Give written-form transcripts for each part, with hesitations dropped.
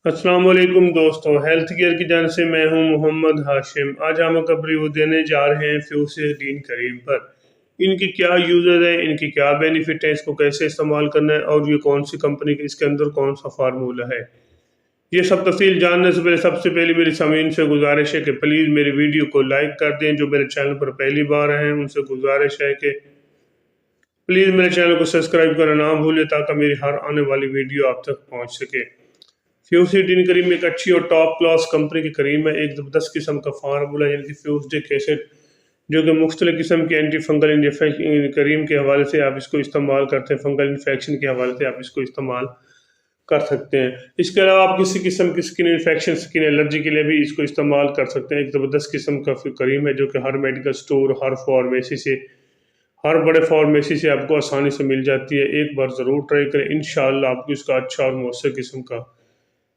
अस्सलाम वालेकुम दोस्तों, हेल्थ केयर की जान से मैं हूं मोहम्मद हाशिम। आज हम एक रिव्यू देने जा रहे हैं फ्यूसिडीन क्रीम पर। इनकी क्या यूजेस है, इनकी क्या बेनिफिट है, इसको कैसे इस्तेमाल करना है और ये कौन सी कंपनी की, इसके अंदर कौन सा फार्मूला है, ये सब तफसील जानने से पहले सबसे पहले मेरी सामीन से गुजारिश है कि प्लीज़ मेरी वीडियो को लाइक कर दें। जो मेरे चैनल पर पहली बार आए हैं उनसे गुजारिश है कि प्लीज़ मेरे चैनल को सब्सक्राइब करना ना भूलें ताकि मेरी हर आने वाली वीडियो आप तक पहुँच सके। फ्यूसिडीन क्रीम एक अच्छी और टॉप क्लास कंपनी की क्रीम है। एक ज़बरदस्त किस्म का फार्मूला यानी कि फ्यूसडिक एसिड, जो कि मुख्तलिफ किस्म के एंटी फंगल क्रीम के हवाले से आप इसको इस्तेमाल करते हैं, फंगल इन्फेक्शन के हवाले से आप इसको इस्तेमाल कर सकते हैं। इसके अलावा आप किसी किस्म की स्किन इन्फेक्शन, स्किन एलर्जी के लिए भी इसको इस्तेमाल कर सकते हैं। एक ज़बरदस्त किस्म का क्रीम है जो कि हर मेडिकल स्टोर, हर बड़े फार्मेसी से आपको आसानी से मिल जाती है। एक बार ज़रूर ट्राई करें, इंशाअल्लाह आपको इसका अच्छा और मौसर किस्म का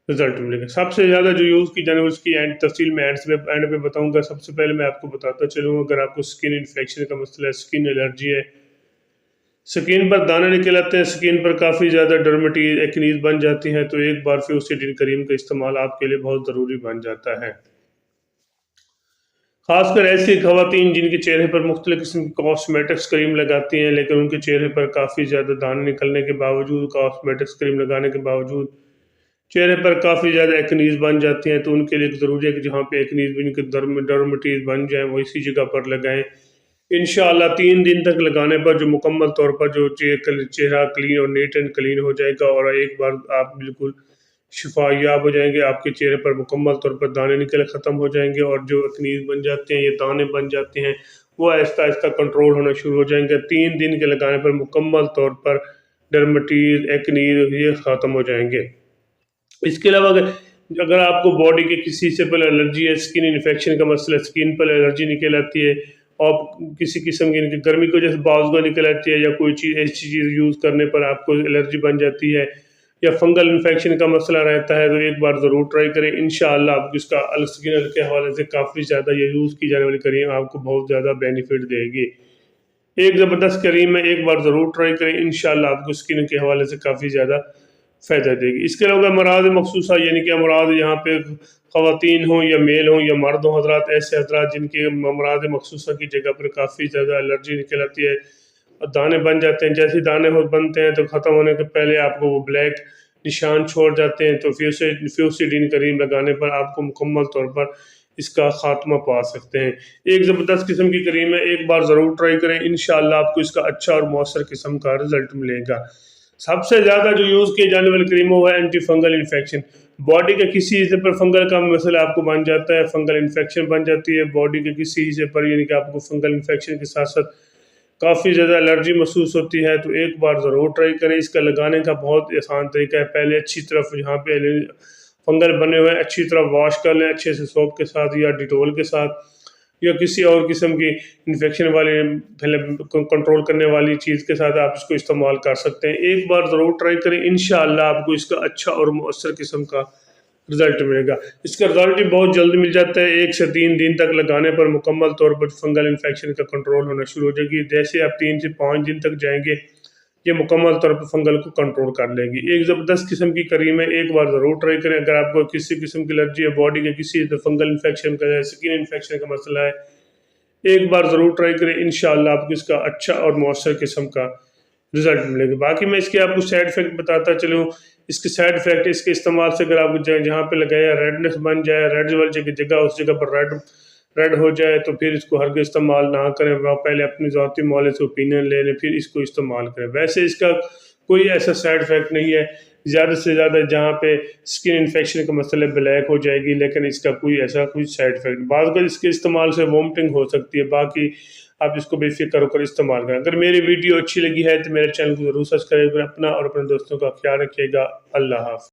रिजल्ट मिलेगा। सबसे ज़्यादा जो यूज़ की जाने उसकी तफसील मैं एंड पे बताऊंगा। सबसे पहले मैं आपको बताता चलूँगा, अगर आपको स्किन इन्फेक्शन का मसला है, स्किन एलर्जी है, स्किन पर दाने निकल आते हैं, स्किन पर काफ़ी ज़्यादा डर्मेटीज एक्नीज बन जाती हैं, तो एक बार फ्यूसिडीन क्रीम का इस्तेमाल आपके लिए बहुत ज़रूरी बन जाता है। खासकर ऐसी खवातीन जिनके चेहरे पर मुख्तलिफ किस्म की कॉस्मेटिक्स क्रीम लगाती हैं लेकिन उनके चेहरे पर काफ़ी ज़्यादा दाने निकलने के बावजूद, कॉस्मेटिक्स क्रीम लगाने के बावजूद चेहरे पर काफ़ी ज़्यादा एक्नीज बन जाती हैं, तो उनके लिए ज़रूरी है कि जहाँ पे एक्नीज भी उनके डर्मेटीज बन जाए वो इसी जगह पर लगाएं। इंशाअल्लाह 3 दिन तक लगाने पर जो मुकम्मल तौर पर जो चेहरा क्लीन और नीट एंड क्लीन हो जाएगा और एक बार आप बिल्कुल शिफायाब हो जाएंगे। आपके चेहरे पर मुकम्मल तौर पर दाने निकल ख़त्म हो जाएंगे और जो एक्नीज बन जाते हैं, ये दाने बन जाते हैं, वो आहिस्ता आहिस्ता कंट्रोल होना शुरू हो जाएंगे। 3 दिन के लगाने पर मुकम्मल तौर पर डर्मेटीज, एक्नीज ये ख़त्म हो जाएंगे। इसके अलावा अगर आपको बॉडी के किसी से पर एलर्जी है, स्किन इन्फेक्शन का मसला, स्किन पर एलर्जी निकल आती है और किसी किस्म की गर्मी की वजह से बाज़ुआ निकल आती है, या कोई चीज़ ऐसी चीज़ यूज़ करने पर आपको एलर्जी बन जाती है, या फंगल इन्फेक्शन का मसला रहता है, तो एक बार ज़रूर ट्राई करें। इंशाअल्लाह आपको इसका स्किन के हवाले से काफ़ी ज़्यादा ये यूज़ की जाने वाली क्रीम आपको बहुत ज़्यादा बेनिफिट देगी। एक ज़बरदस्त क्रीम है, एक बार ज़रूर ट्राई करें, इंशाअल्लाह आपको स्किन के हवाले से काफ़ी ज़्यादा फ़ायदा देगी। इसके अलावा अमराज मखसूसा यानी कि अमराज यहाँ पे ख़वातीन हों या मेल हों या मर्द हों, हज़रात ऐसे हज़रात जिनके अमराज मखसूसा की जगह पर काफ़ी ज़्यादा एलर्जी निकल आती है और दाने बन जाते हैं, जैसे दाने बनते हैं तो ख़त्म होने के पहले आपको वो ब्लैक निशान छोड़ जाते हैं, तो फ्यूसिडीन क्रीम लगाने पर आपको मुकम्मल तौर पर इसका खात्मा पा सकते हैं। एक ज़बरदस्त किस्म की क्रीम है, एक बार ज़रूर ट्राई करें, इंशाअल्लाह आपको इसका अच्छा और मौसर किस्म का रिजल्ट मिलेगा। सबसे ज़्यादा जो यूज़ किए जाने वाली क्रीम वो है एंटी फंगल इन्फेक्शन। बॉडी के किसी हिस्से पर फंगल का मसला आपको बन जाता है, फंगल इन्फेक्शन बन जाती है बॉडी के किसी हिस्से पर, यानी कि आपको फंगल इन्फेक्शन के साथ साथ काफ़ी ज़्यादा एलर्जी महसूस होती है, तो एक बार ज़रूर ट्राई करें। इसका लगाने का बहुत आसान तरीका है। पहले अच्छी तरफ जहाँ पे फंगल बने हुए हैं अच्छी तरह वॉश कर लें, अच्छे से सोप के साथ या डिटोल के साथ या किसी और किस्म की इन्फेक्शन वाले पहले कंट्रोल करने वाली चीज़ के साथ आप इसको इस्तेमाल कर सकते हैं। एक बार ज़रूर ट्राई करें, इंशाअल्लाह आपको इसका अच्छा और मौसर किस्म का रिजल्ट मिलेगा। इसका रिजल्ट भी बहुत जल्दी मिल जाता है। 1 से 3 दिन तक लगाने पर मुकम्मल तौर पर फंगल इन्फेक्शन का कंट्रोल होना शुरू हो जाएगी। जैसे आप 3 से 5 दिन तक जाएंगे, ये मुकम्मल तौर पर फंगल को कंट्रोल कर लेगी। एक ज़बरदस्त किस्म की क्रीम है, एक बार ज़रूर ट्राई करें। अगर आपको किसी किस्म की एलर्जी है, बॉडी के किसी फंगल इन्फेक्शन का या स्किन इन्फेक्शन का मसला है, एक बार ज़रूर ट्राई करें, इंशाअल्लाह आपको इसका अच्छा और मौसर किस्म का रिजल्ट मिलेगा। बाकी मैं इसके आपको साइड इफ़ेक्ट बताता चलूँ। इसके साइड इफ़ेक्ट, इसके इस्तेमाल से अगर आपको जहाँ पे लगाया रेडनेस बन जाए, रेड वाली जगह उस जगह पर रेड हो जाए, तो फिर इसको हरगिज़ इस्तेमाल ना करें। वहाँ पहले अपनी ज़ाती मौले से ओपिनियन ले लें, फिर इसको इस्तेमाल करें। वैसे इसका कोई ऐसा साइड इफ़ेक्ट नहीं है। ज़्यादा से ज़्यादा जहाँ पे स्किन इन्फेक्शन का मसला ब्लैक हो जाएगी, लेकिन इसका कोई ऐसा कोई साइड इफ़ेक्ट, बाद अगर इसके इस्तेमाल से वोमिटिंग हो सकती है। बाकी आप इसको बेफिक्र होकर इस्तेमाल करें। अगर मेरी वीडियो अच्छी लगी है तो मेरे चैनल को ज़रूर सब्सक्राइब करें। अपना और अपने दोस्तों का ख्याल रखिएगा। अल्लाह हाफ़िज़।